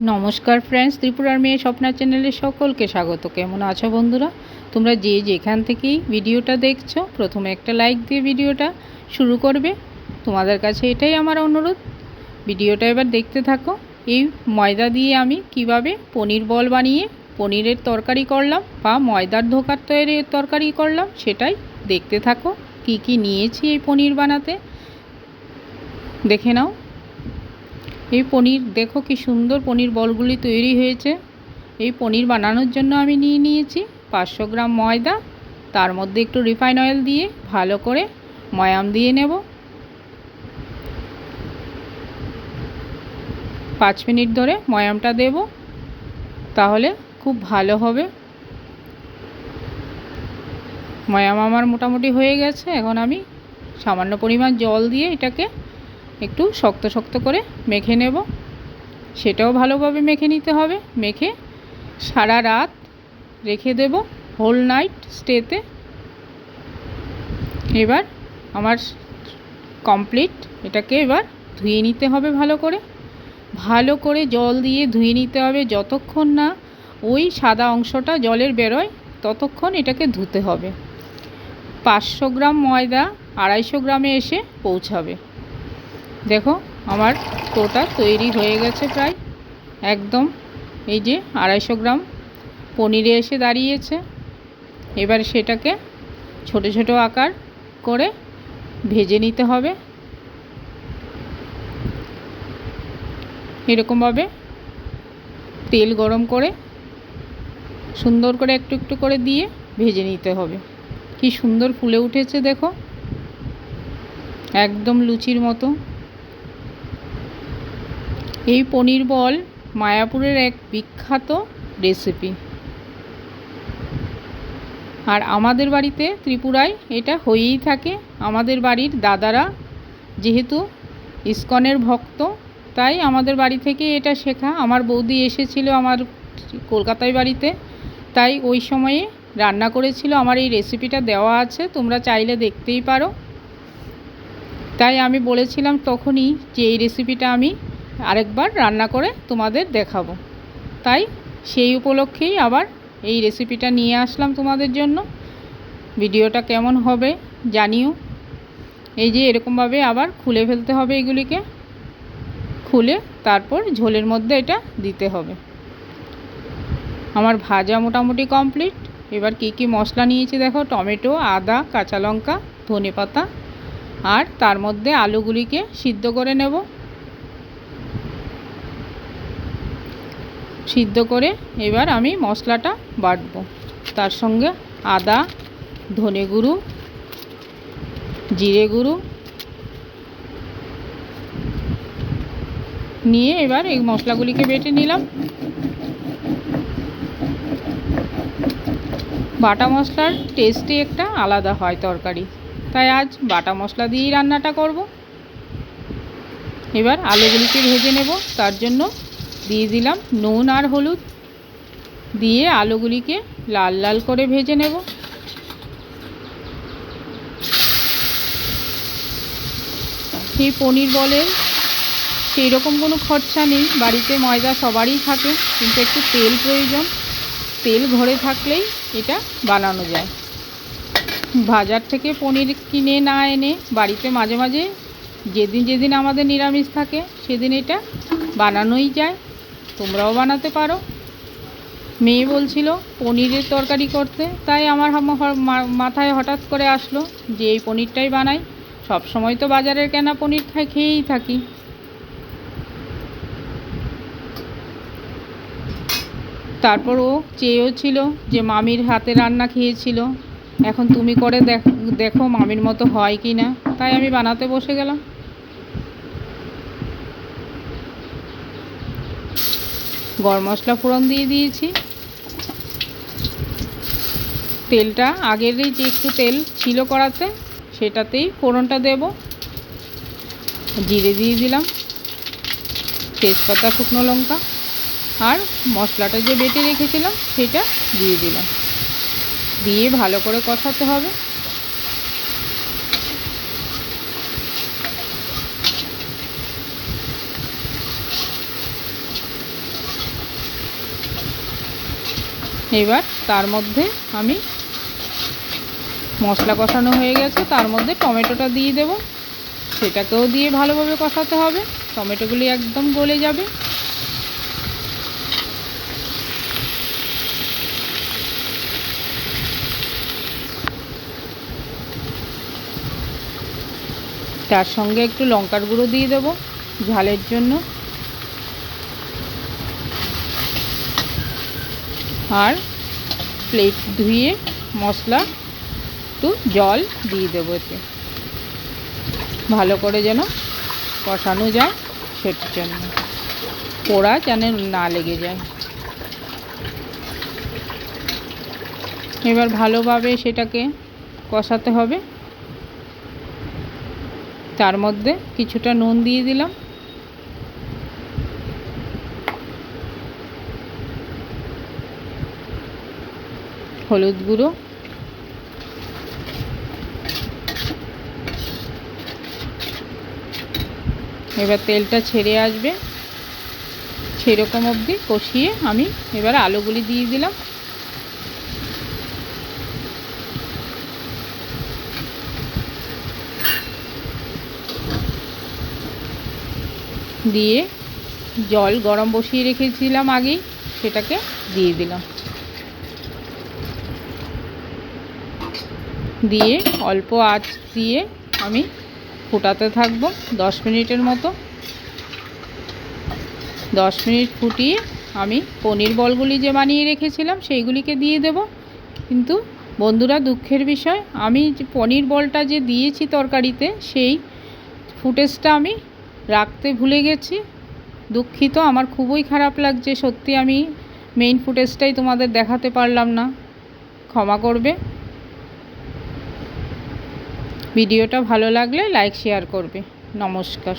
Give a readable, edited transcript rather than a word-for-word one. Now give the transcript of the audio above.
নমস্কার ফ্রেন্ডস, ত্রিপুরার মেয়ে স্বপ্না চ্যানেলে সকলকে স্বাগত। কেমন আছো বন্ধুরা? তোমরা যে যেখান থেকেই ভিডিওটা দেখছো, প্রথমে একটা লাইক দিয়ে ভিডিওটা শুরু করবে। তোমাদের কাছে এটাই আমার অনুরোধ। ভিডিওটা এবার দেখতে থাকো। এই ময়দা দিয়ে আমি কিভাবে পনির বল বানিয়ে পনিরের তরকারি করলাম বা ময়দার ধোকার তরকারি করলাম, সেটাই দেখতে থাকো। কি কি নিয়েছি এই পনির বানাতে দেখে নাও। এই পনির দেখো কি সুন্দর পনির বলগুলি তৈরি হয়েছে। এই পনির বানানোর জন্য আমি নিয়েছি 500 গ্রাম ময়দা, তার মধ্যে একটু রিফাইন অয়েল দিয়ে ভালো করে ময়াম দিয়ে নেব। 5 মিনিট ধরে ময়ামটা দেব, তাহলে খুব ভালো হবে। ময়াম আমার মোটামুটি হয়ে গেছে। এখন আমি সামান্য পরিমাণ জল দিয়ে এটাকে একটু শক্ত শক্ত করে মেখে নেব। সেটাও ভালোভাবে মেখে নিতে হবে। মেখে সারা রাত রেখে দেব, হোল নাইট স্টেতে। এবার আমার কমপ্লিট। এটাকে এবার ধুয়ে নিতে হবে ভালো করে জল দিয়ে ধুয়ে নিতে হবে। যতক্ষণ না ওই সাদা অংশটা জলের বেরোয় ততক্ষণ এটাকে ধুতে হবে। 500 গ্রাম ময়দা 250 গ্রামে এসে পৌঁছাবে। দেখো আমার ডোটা তৈরি হয়ে গেছে প্রায় একদম। এই যে 250 গ্রাম পনিরে এসে দাঁড়িয়েছে। এবার সেটাকে ছোট ছোট আকার করে ভেজে নিতে হবে। এরকমভাবে তেল গরম করে সুন্দর করে একটু একটু করে দিয়ে ভেজে নিতে হবে। কি সুন্দর ফুলে উঠেছে দেখো, একদম লুচির মতো। এই পনির বল মায়াপুরের এক বিখ্যাত রেসিপি, আর আমাদের বাড়িতে ত্রিপুরায় এটা হয়েই থাকে। আমাদের বাড়ির দাদারা যেহেতু ইসকনের ভক্ত, তাই আমাদের বাড়ি থেকে এটা শেখা। আমার বৌদি এসেছিল আমার কলকাতায় বাড়িতে, তাই ওই সময়ে রান্না করেছিল। আমার এই রেসিপিটা দেওয়া আছে, তোমরা চাইলে দেখতেই পারো। তাই আমি বলেছিলাম তখনই যে এই রেসিপিটা আমি আরেকবার রান্না করে তোমাদের দেখাবো। তাই সেই উপলক্ষেই আবার এই রেসিপিটা নিয়ে আসলাম তোমাদের জন্য। ভিডিওটা কেমন হবে জানিও। এই যে এরকমভাবে আবার খুলে ফেলতে হবে, এগুলিকে খুলে তারপর ঝোলের মধ্যে এটা দিতে হবে। আমার ভাজা মোটামুটি কমপ্লিট। এবার কি কি মশলা নিয়েছি দেখো, টমেটো, আদা, কাঁচা লঙ্কা, ধনেপাতা, আর তার মধ্যে আলুগুলিকে সিদ্ধ করে নেব। সিদ্ধ করে এবার আমি মশলাটা বাটবো। তার সঙ্গে আদা, ধনে গুঁড়ো, জিরে গুঁড়ো নিয়ে এবার এই মশলাগুলিকে বেটে নিলাম। বাটা মশলার টেস্টই একটা আলাদা হয় তরকারি, তাই আজ বাটা মশলা দিয়েই রান্নাটা করব। এবার আলুগুলিকে ভেজে নেব। তার জন্য দিয়ে দিলাম নুন আর হলুদ, দিয়ে আলুগুলিকে লাল লাল করে ভেজে নেব। এই পনির বলে সেই রকম কোনো খরচা নেই, বাড়িতে ময়দা সবারই থাকে, কিন্তু একটু তেল প্রয়োজন। তেল ঘরে থাকলেই এটা বানানো যায়। বাজার থেকে পনির কিনে না এনে বাড়িতে মাঝে মাঝে যেদিন যেদিন আমাদের নিরামিষ থাকে সেদিন এটা বানানোই যায়। তোমরাও বানাতে পারো। মেয়ে বলছিল পনিরের তরকারি করতে, তাই আমার মাথায় হঠাৎ করে আসলো যে এই পনিরটাই বানাই। সব সময় তো বাজারের কেনা পনির খেয়েই থাকি। তারপর ও চেয়েও ছিল যে মামির হাতে রান্না খেয়েছিল, এখন তুমি করে দেখো মামির মতো হয় কি না। তাই আমি বানাতে বসে গেলাম। গরম মশলা ফোড়ন দিয়ে দিয়েছি। তেলটা আগেরই যে একটু তেল ছিল কড়াতে, সেটাতেই ফোড়নটা দেব। জিরে দিয়ে দিলাম, তেজপাতা, শুকনো লঙ্কা, আর মশলাটা যে বেটে রেখেছিলাম সেটা দিয়ে দিলাম। দিয়ে ভালো করে কষাতে হবে। এবার তার মধ্যে আমি মশলা কষানো হয়ে গেছে, তার মধ্যে টমেটোটা দিয়ে দেব। সেটাকেও দিয়ে ভালোভাবে কষাতে হবে, টমেটোগুলি একদম গলে যাবে। তার সঙ্গে একটু লঙ্কার গুঁড়ো দিয়ে দেব ঝালের জন্য, আর প্লেট ধুয়ে মশলা একটু জল দিয়ে দেবো এতে, ভালো করে যেন কষানো যায় সেটার জন্য, পোড়া যেন না লেগে যায়। এবার ভালোভাবে সেটাকে কষাতে হবে। তার মধ্যে কিছুটা নুন দিয়ে দিলাম, হলুদ গুঁড়ো, এবার তেলটা ছেড়ে আসবে সেরকম অবধি কষিয়ে আমি এবার আলুগুলি দিয়ে দিলাম। দিয়ে জল গরম বসিয়ে রেখেছিলাম আগেই, সেটাকে দিয়ে দিলাম। দিয়ে অল্প আঁচ দিয়ে আমি ফোটাতে থাকবো 10 মিনিটের মতো। 10 মিনিট ফুটিয়ে আমি পনির বলগুলি যে বানিয়ে রেখেছিলাম সেইগুলিকে দিয়ে দেব। কিন্তু বন্ধুরা, দুঃখের বিষয়, আমি যে পনির বলটা যে দিয়েছি তরকারিতে, সেই ফুটেজটা আমি রাখতে ভুলে গেছি। দুঃখিত, আমার খুবই খারাপ লাগছে সত্যি, আমি মেইন ফুটেজটাই তোমাদের দেখাতে পারলাম না, ক্ষমা করবে। ভিডিওটা ভালো লাগলে লাইক শেয়ার করবে। নমস্কার।